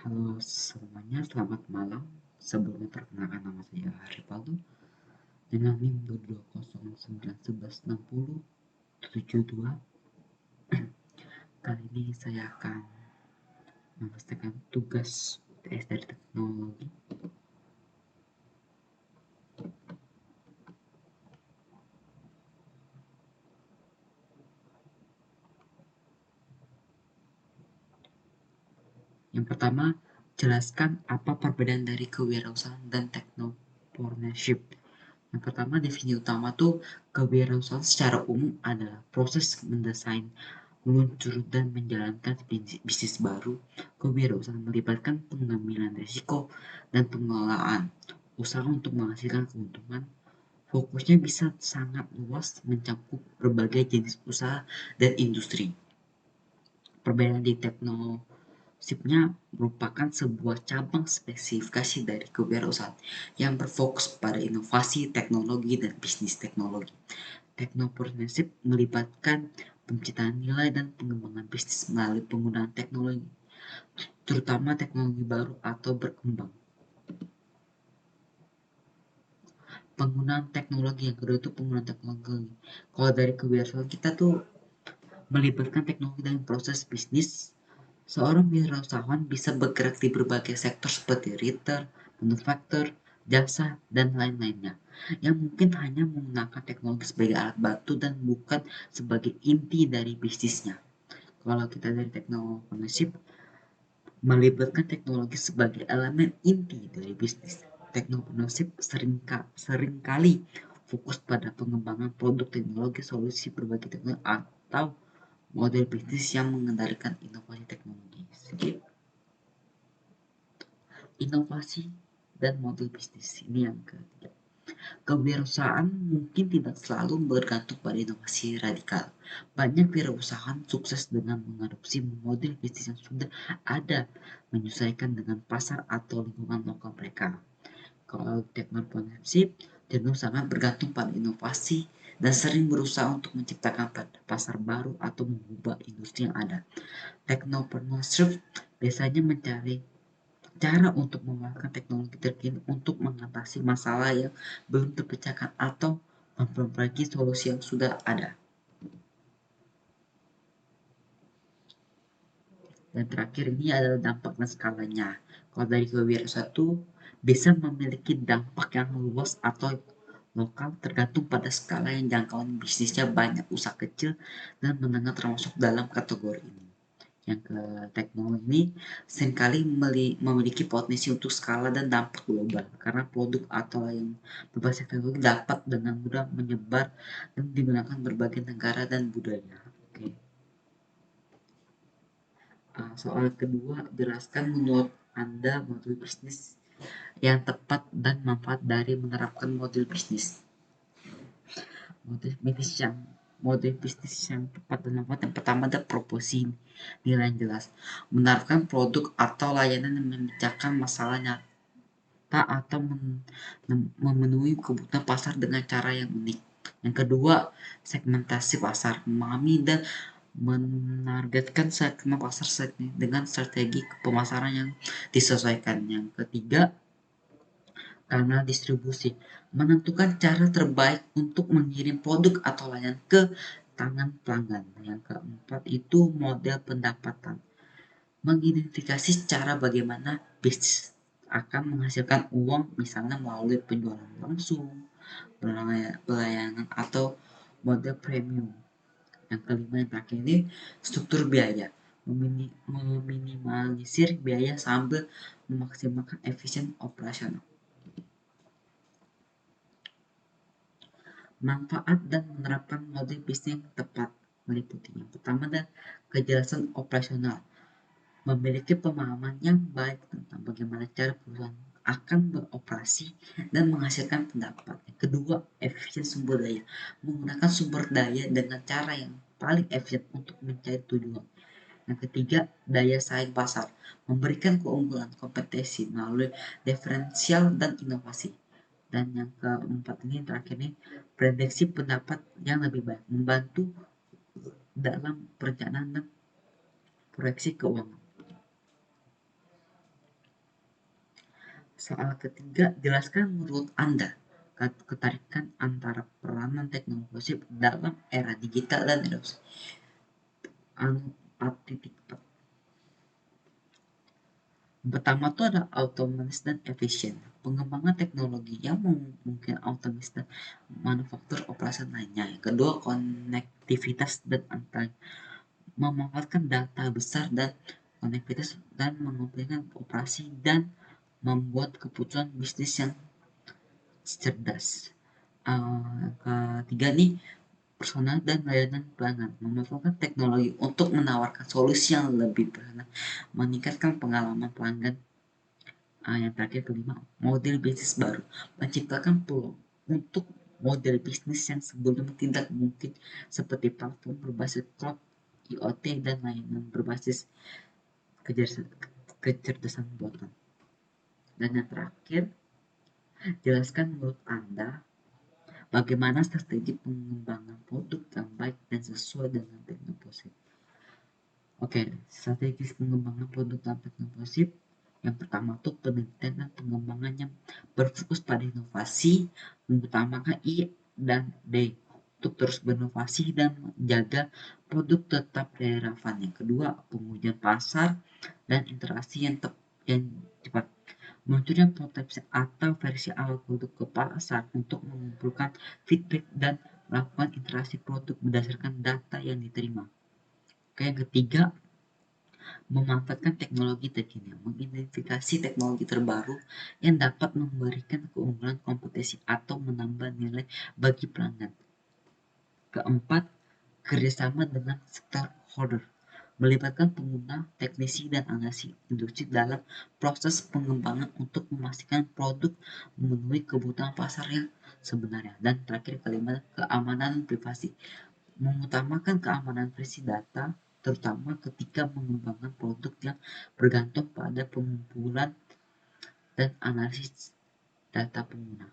Halo semuanya, selamat malam. Sebelumnya perkenalkan nama saya Rivaldo dengan NIM 2209116072. Kali ini saya akan menyelesaikan tugas UTS dari teknologi. Yang pertama, jelaskan apa perbedaan dari kewirausahaan dan technopreneurship. Yang pertama, definisi utama tuh kewirausahaan secara umum adalah proses mendesain, meluncur dan menjalankan bisnis baru. Kewirausahaan melibatkan pengambilan risiko dan pengelolaan usaha untuk menghasilkan keuntungan. Fokusnya bisa sangat luas, mencakup berbagai jenis usaha dan industri. Perbedaan di teknosipnya merupakan sebuah cabang spesifikasi dari kewirausahaan yang berfokus pada inovasi teknologi dan bisnis teknologi. Technopreneurship melibatkan penciptaan nilai dan pengembangan bisnis melalui penggunaan teknologi, terutama teknologi baru atau berkembang. Penggunaan teknologi yang kedua itu penggunaan teknologi. Kalau dari kewirausahaan kita tuh melibatkan teknologi dalam proses bisnis. Seorang wirausahawan bisa bergerak di berbagai sektor seperti retail, manufaktur, jasa, dan lain-lainnya, yang mungkin hanya menggunakan teknologi sebagai alat bantu dan bukan sebagai inti dari bisnisnya. Kalau kita dari teknologi melibatkan teknologi sebagai elemen inti dari bisnis. Teknopreneurship seringkali fokus pada pengembangan produk teknologi solusi berbagai teknologi atau model bisnis yang mengendalikan inovasi teknologi. Inovasi dan model bisnis ini yang ketiga. Kewirausahaan mungkin tidak selalu bergantung pada inovasi radikal. Banyak wirausahaan sukses dengan mengadopsi model bisnis yang sudah ada, menyesuaikan dengan pasar atau lingkungan lokal mereka. Kalau teknopreneurship cenderung sangat bergantung pada inovasi dan sering berusaha untuk menciptakan pasar baru atau mengubah industri yang ada. Teknopreneurship biasanya mencari cara untuk memanfaatkan teknologi terkini untuk mengatasi masalah yang belum terpecahkan atau memperbaiki solusi yang sudah ada. Dan terakhir ini adalah dampak dan skalanya. Kalau dari kewirausahaan itu bisa memiliki dampak yang luas atau lokal tergantung pada skala yang jangkauan bisnisnya banyak usaha kecil dan menengah termasuk dalam kategori ini. Yang ke teknologi ini seringkali memiliki potensi untuk skala dan dampak global karena produk atau yang berbasis teknologi dapat dengan mudah menyebar dan digunakan berbagai negara dan budaya. Oke. Soal kedua, jelaskan menurut Anda model bisnis yang tepat dan manfaat dari menerapkan model bisnis. Model bisnis yang tepat dan manfaat yang pertama ada proporsi nilai yang jelas, menawarkan produk atau layanan yang memecahkan masalah nyata atau memenuhi kebutuhan pasar dengan cara yang unik. Yang kedua, segmentasi pasar, memahami dan menargetkan segmen pasar dengan strategi pemasaran yang disesuaikan. Yang ketiga, kanal distribusi, menentukan cara terbaik untuk mengirim produk atau layanan ke tangan pelanggan. Yang keempat itu model pendapatan, mengidentifikasi cara bagaimana bisnis akan menghasilkan uang, misalnya melalui penjualan langsung, pelayanan atau model premium. Yang kelima yang terakhir ini struktur biaya, meminimalisir biaya sambil memaksimalkan efisien operasional. Manfaat dan menerapkan model bisnis yang tepat meliputi yang pertama adalah kejelasan operasional, memiliki pemahaman yang baik tentang bagaimana cara perusahaan akan beroperasi dan menghasilkan pendapat. Yang kedua, efisien sumber daya, menggunakan sumber daya dengan cara yang paling efisien untuk mencari tujuan. Yang ketiga, daya saing pasar, memberikan keunggulan kompetensi melalui diferensial dan inovasi. Dan yang keempat ini terakhir ini, prediksi pendapat yang lebih baik, membantu dalam perencanaan dan proyeksi keuangan. Soal ketiga, jelaskan menurut Anda ketarikan antara peranan teknologi dalam era digital dan industri 4.4. Pertama tuh ada otomatis dan efisien. Pengembangan teknologi yang mungkin otomatis dan manufaktur operasi lainnya. Yang kedua, konektivitas dan antar memanfaatkan data besar dan konektivitas dan mengoperasikan operasi dan membuat keputusan bisnis yang cerdas. Ketiga nih, personal dan layanan pelanggan memanfaatkan teknologi untuk menawarkan solusi yang lebih personal, meningkatkan pengalaman pelanggan. Yang terakhir kelima, model bisnis baru menciptakan peluang untuk model bisnis yang sebelum tidak mungkin seperti platform berbasis cloud, IoT, dan layanan berbasis kecerdasan buatan. Dan yang terakhir, jelaskan menurut Anda bagaimana strategi pengembangan produk yang baik dan sesuai dengan teknologi. Oke, strategi pengembangan produk dan teknologi yang pertama tuh penelitian dan pengembangan yang berfokus pada inovasi, mengutamakan I dan D untuk terus berinovasi dan menjaga produk tetap relevan. Yang kedua, pengujian pasar dan interaksi yang cepat. Munculnya prototipe atau versi awal produk ke pasar untuk mengumpulkan feedback dan melakukan interaksi produk berdasarkan data yang diterima. Oke, yang ketiga, memanfaatkan teknologi terkini, mengidentifikasi teknologi terbaru yang dapat memberikan keunggulan kompetisi atau menambah nilai bagi pelanggan. Keempat, kerjasama dengan stakeholder, melibatkan pengguna, teknisi, dan analisis industri dalam proses pengembangan untuk memastikan produk memenuhi kebutuhan pasar yang sebenarnya. Dan terakhir, kelima, keamanan privasi, mengutamakan keamanan privasi data, terutama ketika mengembangkan produk yang bergantung pada pengumpulan dan analisis data pengguna.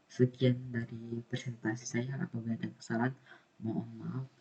Sekian dari presentasi saya, apabila ada kesalahan mohon maaf.